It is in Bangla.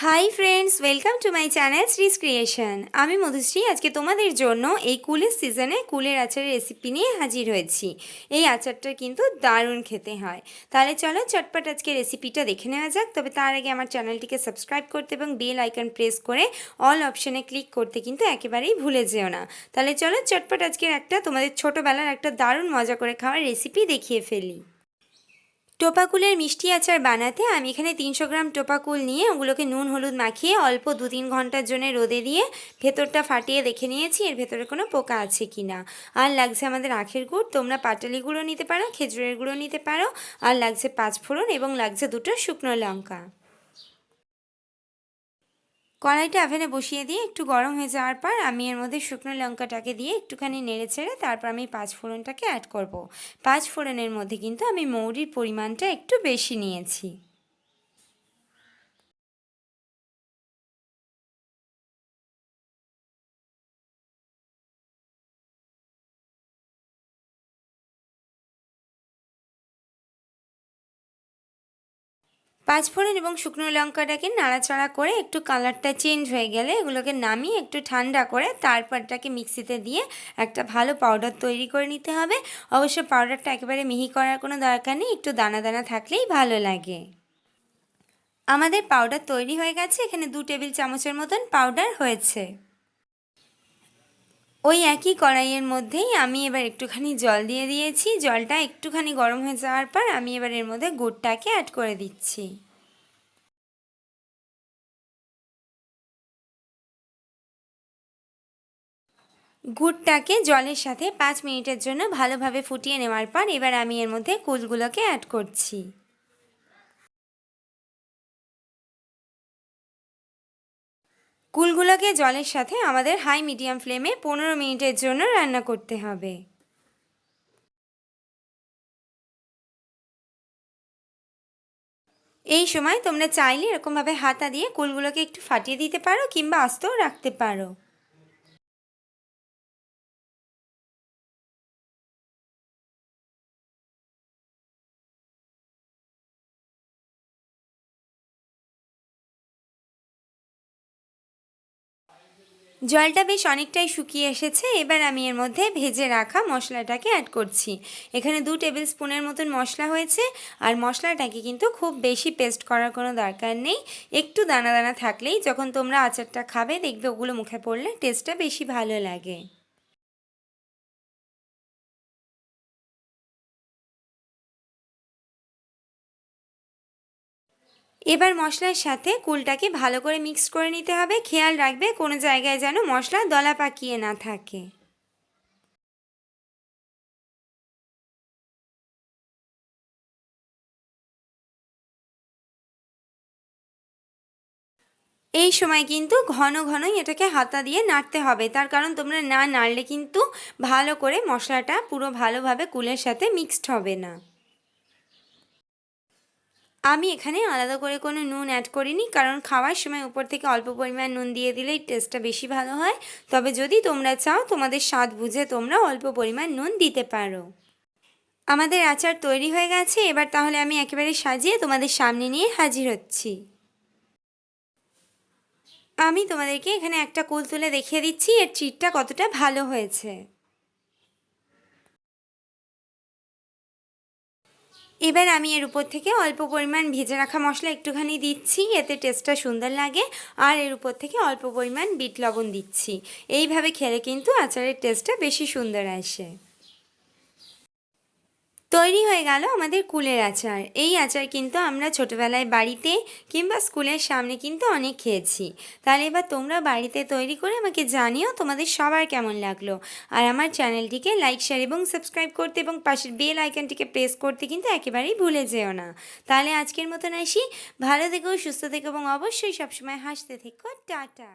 High friends, welcome to my channel Shree's creation. আমি মধুশ্রী। আজকে তোমাদের জন্য এই কুলের সিজনে কুলের আচারের রেসিপি নিয়ে হাজির হয়েছি। এই আচারটা কিন্তু দারুণ খেতে হয়। তাহলে চলো চটপট আজকে রেসিপিটা দেখে নেওয়া যাক। তবে তার আগে আমার চ্যানেলটিকে সাবস্ক্রাইব করতে এবং বেল আইকন প্রেস করে অল অপশনে ক্লিক করতে কিন্তু একেবারেই ভুলে যেও না। তাহলে চলো চটপট আজকের তোমাদের ছোটোবেলার একটা দারুণ মজা করে খাওয়ার রেসিপি দেখিয়ে ফেলি। টোপা কুলের মিষ্টি আচার বানাতে আমি এখানে 300 গ্রাম টোপা কুল নিয়ে ওগুলোকে নুন হলুদ মাখিয়ে অল্প 2-3 ঘন্টার জন্য রোদে দিয়ে ভেতরটা ফাটিয়ে দেখে নিয়েছি এর ভেতরে কোনো পোকা আছে কি না। আর লাগছে আমাদের আখের গুড়, তোমরা পাটালি গুঁড়ো নিতে পারো, খেজুরের গুঁড়ো নিতে পারো। আর লাগছে 5 ফোড়ন এবং লাগছে 2টো শুকনো লঙ্কা। কড়াইটা ওভেনে বসিয়ে দিয়ে একটু গরম হয়ে যাওয়ার পর আমি এর মধ্যে শুকনো লঙ্কাটাকে দিয়ে একটুখানি নেড়ে ছেড়ে তারপর আমি 5 ফোড়নটাকে অ্যাড করব। 5 ফোড়নের মধ্যে কিন্তু আমি মৌরির পরিমাণটা একটু বেশি নিয়েছি। পাঁচফোড়ন এবং শুকনো লঙ্কাটাকে নাড়াচাড়া করে একটু কালারটা চেঞ্জ হয়ে গেলে এগুলোকে নামিয়ে একটু ঠান্ডা করে তারপরটাকে মিক্সিতে দিয়ে একটা ভালো পাউডার তৈরি করে নিতে হবে। অবশ্য পাউডারটা একেবারে মিহি করার কোনো দরকার নেই, একটু দানা দানা থাকলেই ভালো লাগে। আমাদের পাউডার তৈরি হয়ে গেছে। এখানে 2 টেবিল চামচের মতন পাউডার হয়েছে। ওই একই কড়াইয়ের মধ্যেই আমি এবার একটুখানি জল দিয়ে দিয়েছি। জলটা একটুখানি গরম হয়ে যাওয়ার পর আমি এবার এর মধ্যে গুড়টাকে অ্যাড করে দিচ্ছি। গুড়টাকে জলের সাথে 5 মিনিটের জন্য ভালোভাবে ফুটিয়ে নেওয়ার পর এবার আমি এর মধ্যে কুলগুলোকে অ্যাড করছি। কুলগুলোকে জলের সাথে আমাদের হাই মিডিয়াম ফ্লেমে 15 মিনিটের জন্য রান্না করতে হবে। এই সময় তোমরা চাইলে এরকমভাবে হাতা দিয়ে কুলগুলোকে একটু ফাটিয়ে দিতে পারো কিংবা আস্তেও রাখতে পারো। জলটা বেশ অনেকটাই শুকিয়ে এসেছে। এবার আমি এর মধ্যে ভেজে রাখা মশলাটাকে অ্যাড করছি। এখানে 2 টেবিল স্পুনের মতন মশলা হয়েছে। আর মশলাটাকে কিন্তু খুব বেশি পেস্ট করার কোনো দরকার নেই। একটু দানা দানা থাকলেই যখন তোমরা আচারটা খাবে দেখবে ওগুলো মুখে পড়লে টেস্টটা বেশি ভালো লাগে। এবার মশলার সাথে কুলটাকে ভালো করে মিক্স করে নিতে হবে। খেয়াল রাখবে কোনো জায়গায় যেন মশলা দলা পাকিয়ে না থাকে। এই সময় কিন্তু ঘন ঘনই এটাকে হাতা দিয়ে নাড়তে হবে। তার কারণ তোমরা না নাড়লে কিন্তু ভালো করে মশলাটা পুরো ভালোভাবে কুলের সাথে মিক্সড হবে না। আমি এখানে আলাদা করে কোনো নুন অ্যাড করিনি, কারণ খাওয়ার সময় উপর থেকে অল্প পরিমাণ নুন দিয়ে দিলেই টেস্টটা বেশি ভালো হয়। তবে যদি তোমরা চাও তোমাদের স্বাদ বুঝে তোমরা অল্প পরিমাণ নুন দিতে পারো। আমাদের আচার তৈরি হয়ে গেছে। এবার তাহলে আমি একেবারে সাজিয়ে তোমাদের সামনে নিয়ে হাজির হচ্ছি। আমি তোমাদেরকে এখানে একটা কুল তুলে দেখিয়ে দিচ্ছি এর চিটটা কতটা ভালো হয়েছে। এবার আমি এর উপর থেকে অল্প পরিমাণ ভেজে রাখা মশলা একটুখানি দিচ্ছি, এতে টেস্টটা সুন্দর লাগে। আর এর উপর থেকে অল্প পরিমাণ বিট লবণ দিচ্ছি। এইভাবে খেলে কিন্তু আচারের টেস্টটা বেশি সুন্দর আসে। তৈরি হয়ে গেল আমাদের কুলের আচার। এই আচার কিন্তু আমরা ছোটোবেলায় বাড়িতে কিংবা স্কুলের সামনে কিন্তু অনেক খেয়েছি। তাহলে এবার তোমরা বাড়িতে তৈরি করে আমাকে জানিও তোমাদের সবার কেমন লাগলো। আর আমার চ্যানেলটিকে লাইক শেয়ার এবং সাবস্ক্রাইব করতে এবং পাশের বেল আইকনটিকে প্রেস করতে কিন্তু একেবারেই ভুলে যেও না। তাহলে আজকের মতন আসি। ভালো থেকো, সুস্থ থেকো এবং অবশ্যই সবসময় হাসতে থেকো। টাটা।